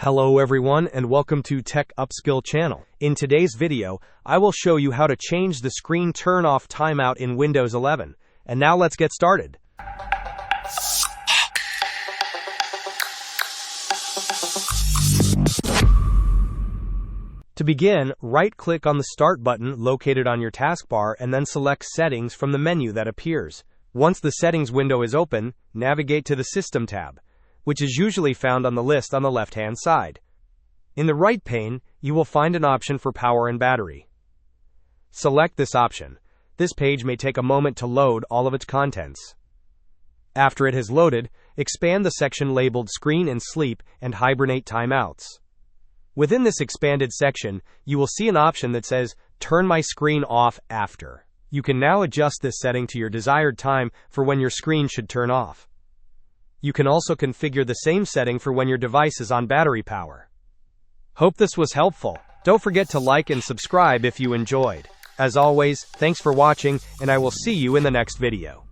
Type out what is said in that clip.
Hello everyone and welcome to Tech Upskill channel. In today's video, I will show you how to change the screen turn off timeout in Windows 11. And now let's get started. To begin, right-click on the Start button located on your taskbar and then select Settings from the menu that appears. Once the Settings window is open, navigate to the System tab, which is usually found on the list on the left-hand side. In the right pane, you will find an option for Power and Battery. Select this option. This page may take a moment to load all of its contents. After it has loaded, expand the section labeled Screen and Sleep and Hibernate Timeouts. Within this expanded section, you will see an option that says, Turn my screen off after. You can now adjust this setting to your desired time for when your screen should turn off. You can also configure the same setting for when your device is on battery power. Hope this was helpful. Don't forget to like and subscribe if you enjoyed. As always, thanks for watching, and I will see you in the next video.